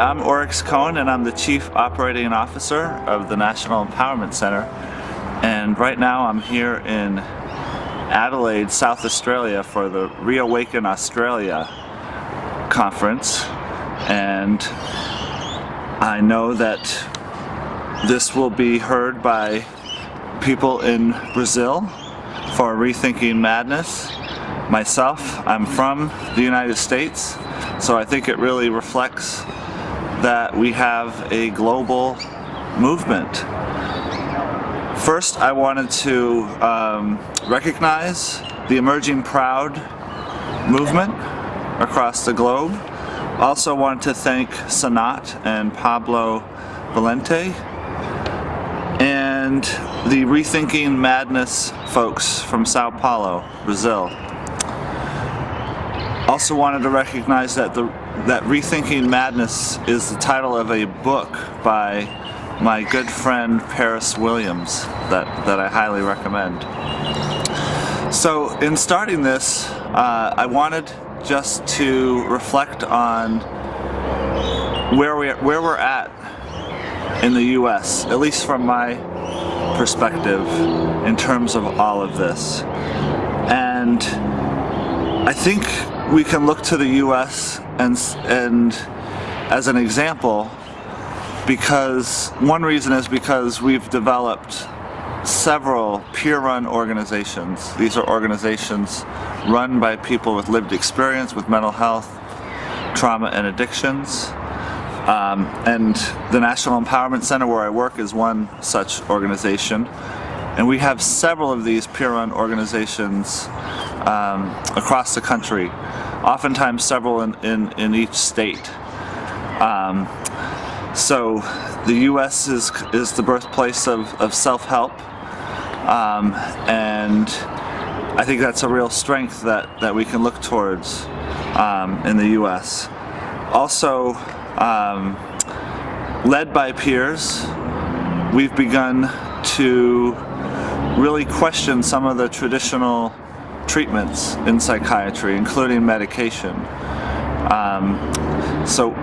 I'm Oryx Cohen, and I'm the Chief Operating Officer of the National Empowerment Center. And right now I'm here in Adelaide, South Australia for the Reawaken Australia conference. And I know that this will be heard by people in Brazil for Rethinking Madness. Myself, I'm from the United States, so I think it really reflects that we have a global movement. First, I wanted to recognize the Emerging Proud movement across the globe. Also wanted to thank Sanat and Pablo Valente and the Rethinking Madness folks from Sao Paulo, Brazil. Also wanted to recognize that Rethinking Madness is the title of a book by my good friend Paris Williams that I highly recommend. So in starting this, I wanted just to reflect on where we're at in the US, at least from my perspective, in terms of all of this. And I think we can look to the US and as an example, because one reason is because we've developed several peer-run organizations. These are organizations run by people with lived experience with mental health, trauma, and addictions. And the National Empowerment Center, where I work, is one such organization. And we have several of these peer-run organizations across the country, oftentimes several in each state. So the U.S. is the birthplace of self-help, and I think that's a real strength that we can look towards in the U.S. Also, led by peers, we've begun to really question some of the traditional treatments in psychiatry, including medication. So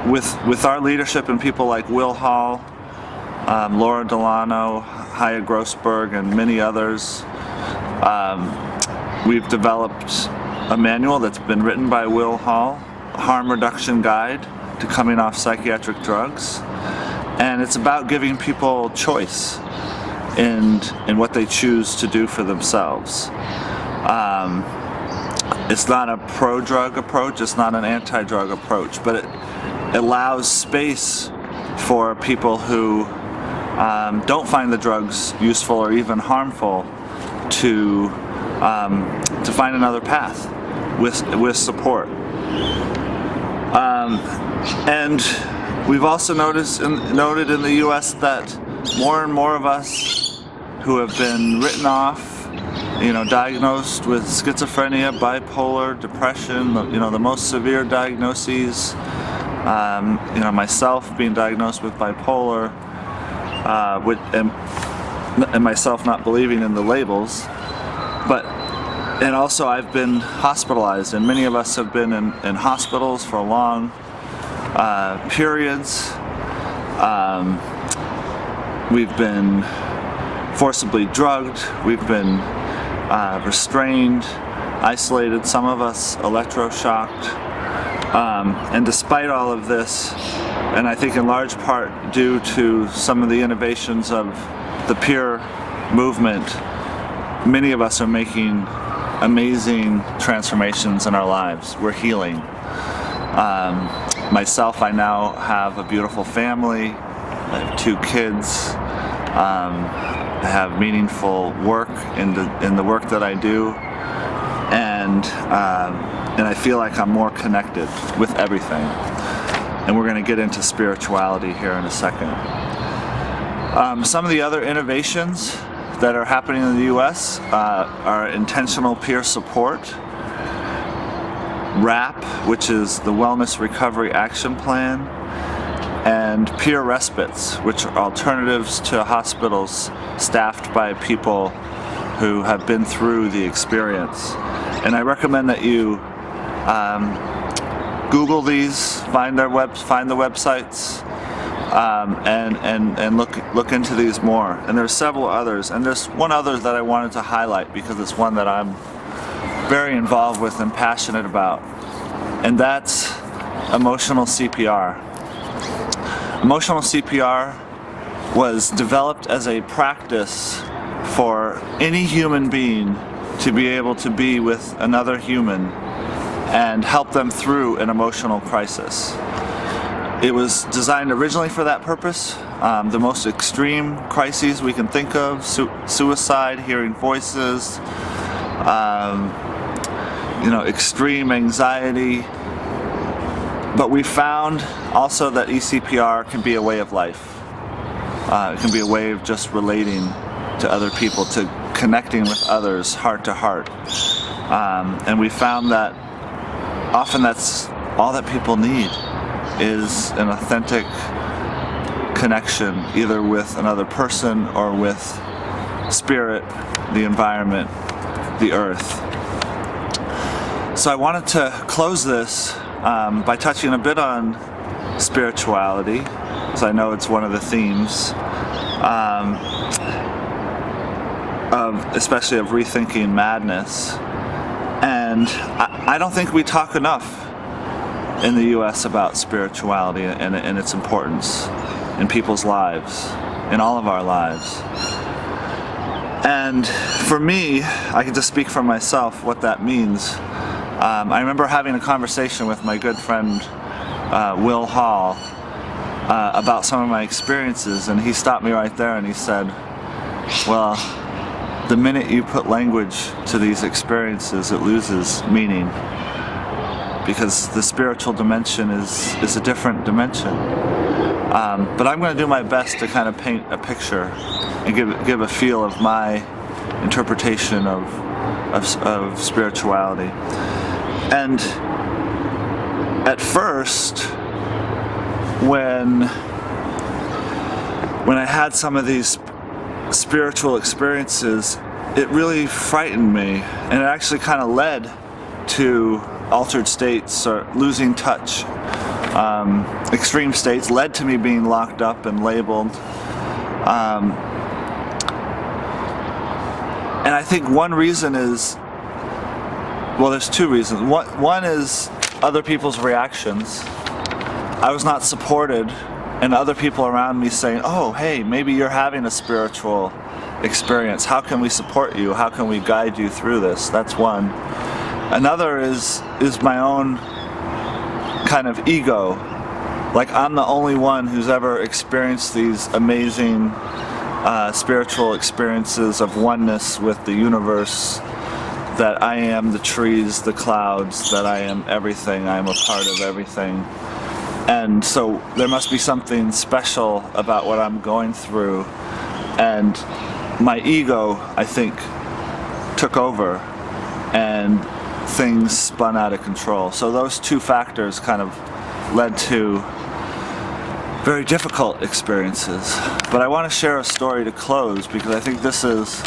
with our leadership and people like Will Hall, Laura Delano, Haya Grossberg, and many others, we've developed a manual that's been written by Will Hall, a harm reduction guide to coming off psychiatric drugs. And it's about giving people choice in what they choose to do for themselves. It's not a pro-drug approach, it's not an anti-drug approach, but it allows space for people who don't find the drugs useful or even harmful to find another path with support. And we've also noted in the U.S. that more and more of us who have been written off, diagnosed with schizophrenia, bipolar, depression, the most severe diagnoses, myself being diagnosed with bipolar, and myself not believing in the labels, and also I've been hospitalized, and many of us have been in hospitals for long periods. We've been forcibly drugged, we've been restrained, isolated, some of us electroshocked. And despite all of this, and I think in large part due to some of the innovations of the peer movement, many of us are making amazing transformations in our lives. We're healing. Myself, I now have a beautiful family. I have 2 kids. I have meaningful work in the work that I do, and I feel like I'm more connected with everything. And we're going to get into spirituality here in a second. Some of the other innovations that are happening in the U.S. Are intentional peer support, WRAP, which is the Wellness Recovery Action Plan, and peer respites, which are alternatives to hospitals staffed by people who have been through the experience. And I recommend that you Google these, find the websites, and look into these more. And there's several others, and there's one other that I wanted to highlight because it's one that I'm very involved with and passionate about, and that's emotional CPR. Emotional CPR was developed as a practice for any human being to be able to be with another human and help them through an emotional crisis. It was designed originally for that purpose. The most extreme crises we can think of, suicide, hearing voices, extreme anxiety. But we found also that eCPR can be a way of life. It can be a way of just relating to other people, to connecting with others heart to heart. And we found that often that's all that people need, is an authentic connection, either with another person or with spirit, the environment, the earth. So I wanted to close this by touching a bit on spirituality, because I know it's one of the themes, especially of Rethinking Madness. And I don't think we talk enough in the U.S. about spirituality and its importance in people's lives, in all of our lives. And for me, I can just speak for myself what that means. I remember having a conversation with my good friend Will Hall about some of my experiences, and he stopped me right there and he said, well, the minute you put language to these experiences, it loses meaning, because the spiritual dimension is a different dimension. But I'm going to do my best to kind of paint a picture and give a feel of my interpretation of spirituality. And at first, when I had some of these spiritual experiences, it really frightened me, and it actually kind of led to altered states or losing touch. Extreme states led to me being locked up and labeled. And I think one reason is, well, there's two reasons. One is other people's reactions. I was not supported, and other people around me saying, oh, hey, maybe you're having a spiritual experience. How can we support you? How can we guide you through this? That's one. Another is my own kind of ego. Like, I'm the only one who's ever experienced these amazing spiritual experiences of oneness with the universe, that I am the trees, the clouds, that I am everything, I am a part of everything. And so there must be something special about what I'm going through. And my ego, I think, took over and things spun out of control. So those two factors kind of led to very difficult experiences. But I want to share a story to close, because I think this is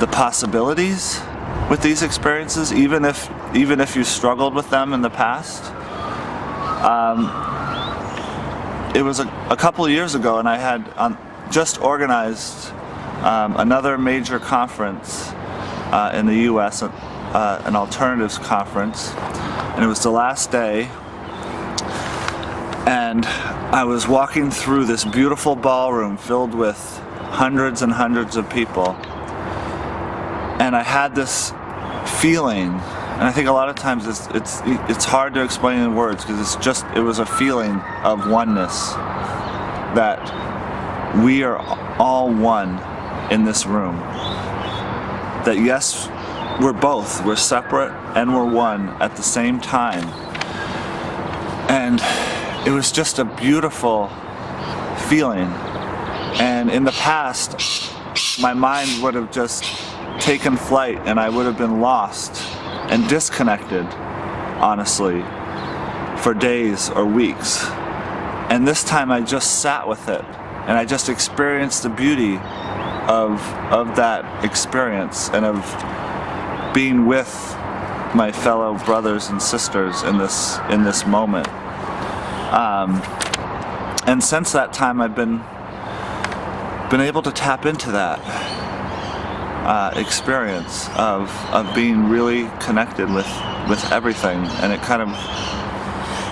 the possibilities with these experiences, even if you struggled with them in the past. It was a couple of years ago, and I had just organized another major conference in the U.S., an alternatives conference, and it was the last day, and I was walking through this beautiful ballroom filled with hundreds and hundreds of people, and I had this feeling, and I think a lot of times it's hard to explain in words, because it was a feeling of oneness, that we are all one in this room, that yes, we're separate and we're one at the same time. And it was just a beautiful feeling. And in the past, my mind would have just taken flight, and I would have been lost and disconnected, honestly, for days or weeks. And this time I just sat with it, and I just experienced the beauty of that experience, and of being with my fellow brothers and sisters in this moment. And since that time, I've been able to tap into that experience of being really connected with everything, and it kind of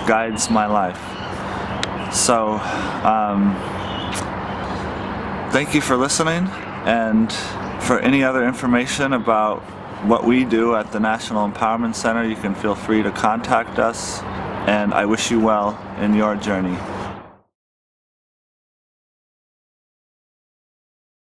guides my life. So thank you for listening, and for any other information about what we do at the National Empowerment Center, you can feel free to contact us, and I wish you well in your journey.